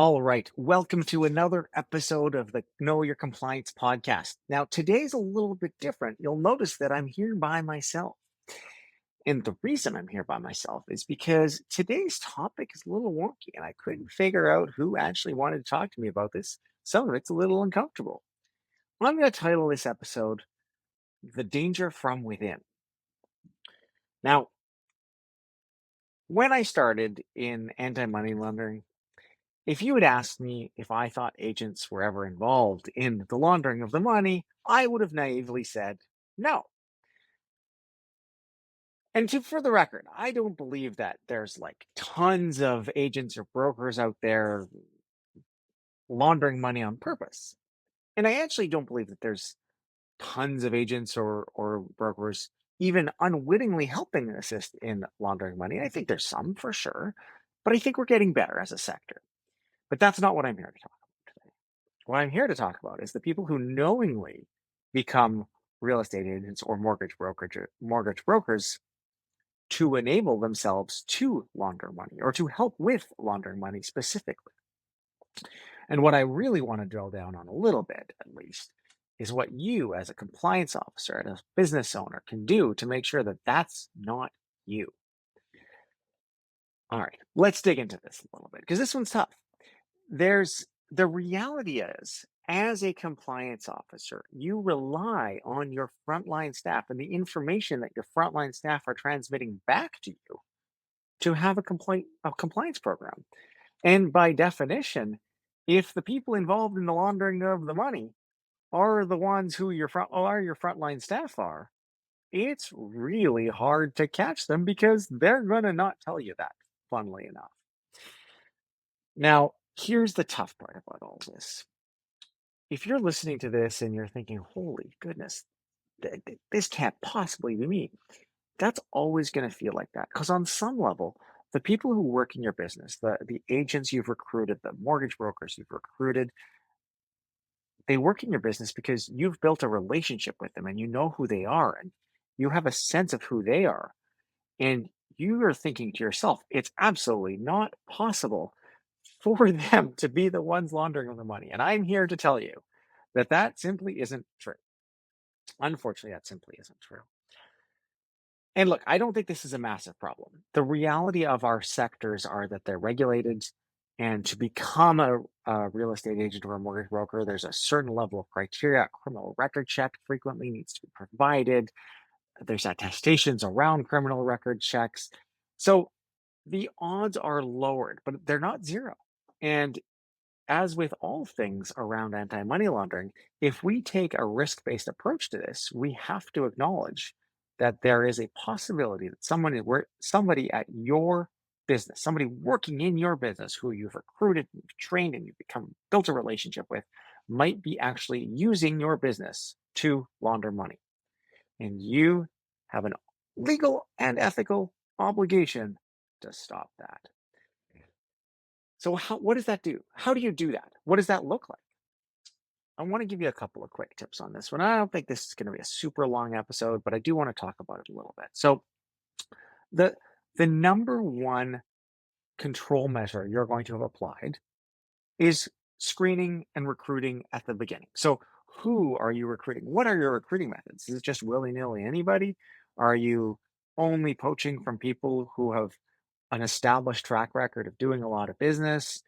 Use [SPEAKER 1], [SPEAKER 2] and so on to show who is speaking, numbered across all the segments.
[SPEAKER 1] All right. Welcome to another episode of the Know Your Compliance podcast. Now, today's a little bit different. You'll notice that I'm here by myself. And the reason I'm here by myself is because today's topic is a little wonky and I couldn't figure out who actually wanted to talk to me about this. Some of it's a little uncomfortable. I'm going to title this episode The Danger from Within. Now, when I started in anti money laundering, if you had asked me if I thought agents were ever involved in the laundering of the money, I would have naively said no. And for the record, I don't believe that there's like tons of agents or brokers out there laundering money on purpose. And I actually don't believe that there's tons of agents or brokers even unwittingly helping assist in laundering money. I think there's some for sure, but I think we're getting better as a sector. But that's not what I'm here to talk about today. What I'm here to talk about is the people who knowingly become real estate agents or mortgage brokers to enable themselves to launder money or to help with laundering money specifically. And what I really want to drill down on a little bit, at least, is what you as a compliance officer and a business owner can do to make sure that that's not you. All right, let's dig into this a little bit because this one's tough. There's the reality is, as a compliance officer, you rely on your frontline staff and the information that your frontline staff are transmitting back to you to have a compliance program. And by definition, if the people involved in the laundering of the money are the ones who your frontline staff are, it's really hard to catch them because they're gonna not tell you that, funnily enough. Now, here's the tough part about all this. If you're listening to this and you're thinking, holy goodness, this can't possibly be me, that's always going to feel like that. Because on some level, the people who work in your business, the agents you've recruited, the mortgage brokers you've recruited, they work in your business because you've built a relationship with them and you know who they are and you have a sense of who they are. And you are thinking to yourself, it's absolutely not possible for them to be the ones laundering the money. And I'm here to tell you that that simply isn't true. Unfortunately, that simply isn't true. And look, I don't think this is a massive problem. The reality of our sectors are that they're regulated, and to become a real estate agent or a mortgage broker, there's a certain level of criteria. A criminal record check frequently needs to be provided. There's attestations around criminal record checks. So the odds are lowered, but they're not zero. And as with all things around anti money laundering, if we take a risk based approach to this, we have to acknowledge that there is a possibility that somebody at your business, somebody working in your business who you've recruited, you've trained, and you've built a relationship with, might be actually using your business to launder money. And you have an legal and ethical obligation to stop that. So what does that do? How do you do that? What does that look like? I want to give you a couple of quick tips on this one. I don't think this is going to be a super long episode, but I do want to talk about it a little bit. So the the number one control measure you're going to have applied is screening and recruiting at the beginning. So who are you recruiting? What are your recruiting methods? Is it just willy-nilly anybody? Are you only poaching from people who have an established track record of doing a lot of business?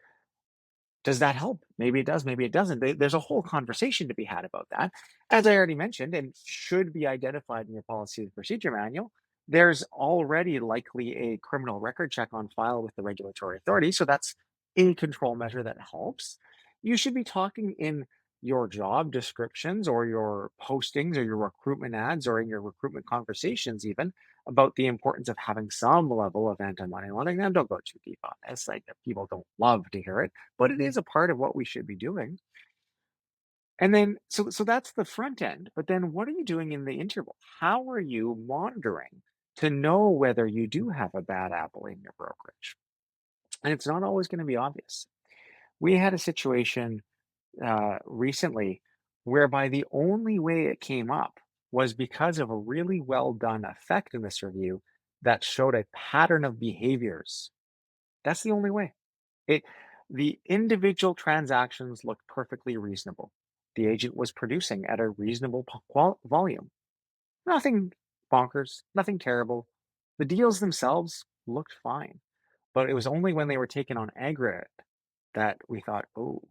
[SPEAKER 1] Does that help? Maybe it does, maybe it doesn't. There's a whole conversation to be had about that. As I already mentioned, and should be identified in your policy and procedure manual, there's already likely a criminal record check on file with the regulatory authority. So that's a control measure that helps. You should be talking in your job descriptions or your postings or your recruitment ads or in your recruitment conversations, even about the importance of having some level of anti money laundering. Now, don't go too deep on this. Like, people don't love to hear it, but it is a part of what we should be doing. And then, so that's the front end. But then, what are you doing in the interval? How are you monitoring to know whether you do have a bad apple in your brokerage? And it's not always going to be obvious. We had a situation recently whereby the only way it came up was because of a really well done effectiveness review that showed a pattern of behaviors. That's the only way. It The individual transactions looked perfectly reasonable. The agent was producing at a reasonable volume. Nothing bonkers, nothing terrible. The deals themselves looked fine, but it was only when they were taken on aggregate that we thought, oh,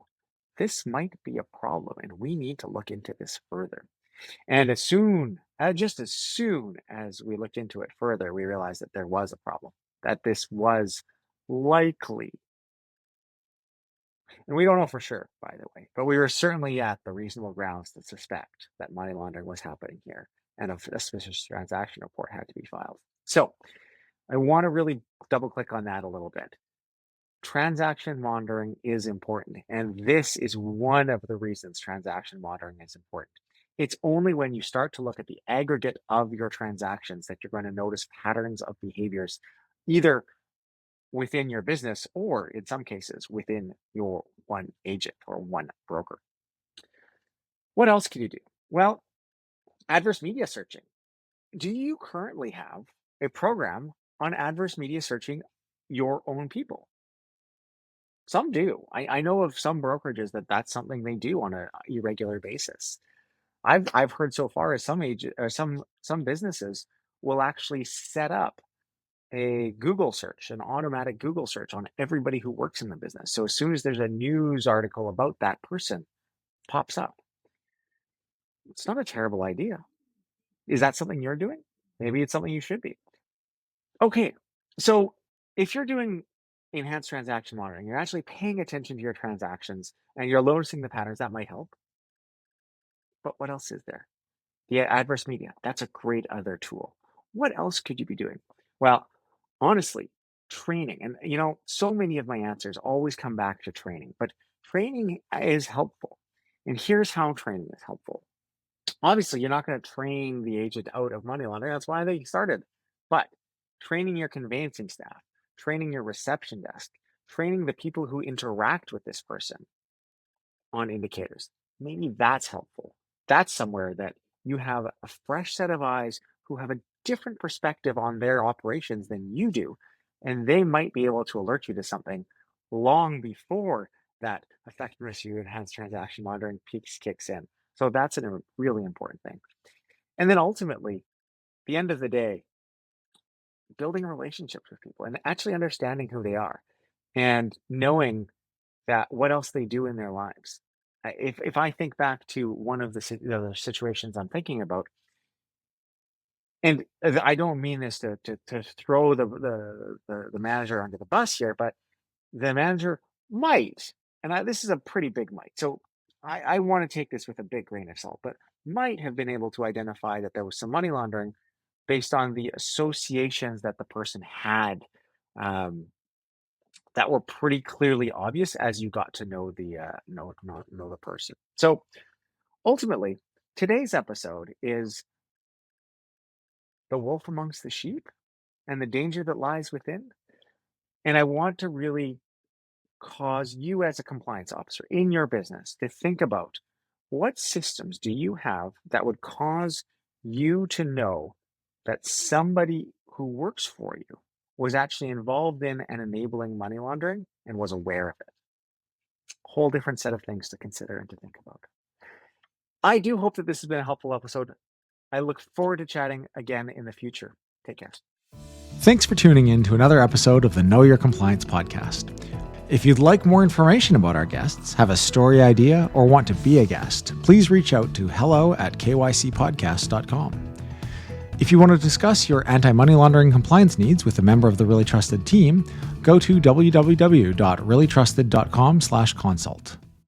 [SPEAKER 1] this might be a problem and we need to look into this further. And just as soon as we looked into it further, we realized that there was a problem, that this was likely, and we don't know for sure, by the way, but we were certainly at the reasonable grounds to suspect that money laundering was happening here and a suspicious transaction report had to be filed. So I want to really double click on that a little bit. Transaction monitoring is important, and this is one of the reasons transaction monitoring is important. It's only when you start to look at the aggregate of your transactions that you're going to notice patterns of behaviors, either within your business or in some cases within your one agent or one broker. What else can you do? Well, adverse media searching. Do you currently have a program on adverse media searching your own people? Some do. I know of some brokerages that that's something they do on a irregular basis. I've heard so far as some agent or some businesses will actually set up a Google search, an automatic Google search on everybody who works in the business. So as soon as there's a news article about that person pops up, it's not a terrible idea. Is that something you're doing? Maybe it's something you should be. Okay, so if you're doing enhanced transaction monitoring, you're actually paying attention to your transactions and you're noticing the patterns, that might help. But what else is there? Yeah, adverse media. That's a great other tool. What else could you be doing? Well, honestly, training. And so many of my answers always come back to training, but training is helpful. And here's how training is helpful. Obviously, you're not going to train the agent out of money laundering. That's why they started. But training your conveyancing staff, training your reception desk, training the people who interact with this person on indicators. Maybe that's helpful. That's somewhere that you have a fresh set of eyes who have a different perspective on their operations than you do. And they might be able to alert you to something long before that effectiveness review enhanced transaction monitoring piece kicks in. So that's a really important thing. And then ultimately, at the end of the day, building relationships with people and actually understanding who they are and knowing that what else they do in their lives. If I think back to one of the situations I'm thinking about, and I don't mean this to throw the manager under the bus here, but the manager might, and this is a pretty big might. So I want to take this with a big grain of salt, but might have been able to identify that there was some money laundering based on the associations that the person had, um, that were pretty clearly obvious as you got to know know the person. So ultimately, today's episode is the wolf amongst the sheep and the danger that lies within. And I want to really cause you as a compliance officer in your business to think about what systems do you have that would cause you to know that somebody who works for you was actually involved in and enabling money laundering and was aware of it. Whole different set of things to consider and to think about. I do hope that this has been a helpful episode. I look forward to chatting again in the future. Take care.
[SPEAKER 2] Thanks for tuning in to another episode of the Know Your Compliance podcast. If you'd like more information about our guests, have a story idea, or want to be a guest, please reach out to hello@kycpodcast.com. If you want to discuss your anti-money laundering compliance needs with a member of the Really Trusted team, go to www.reallytrusted.com/consult.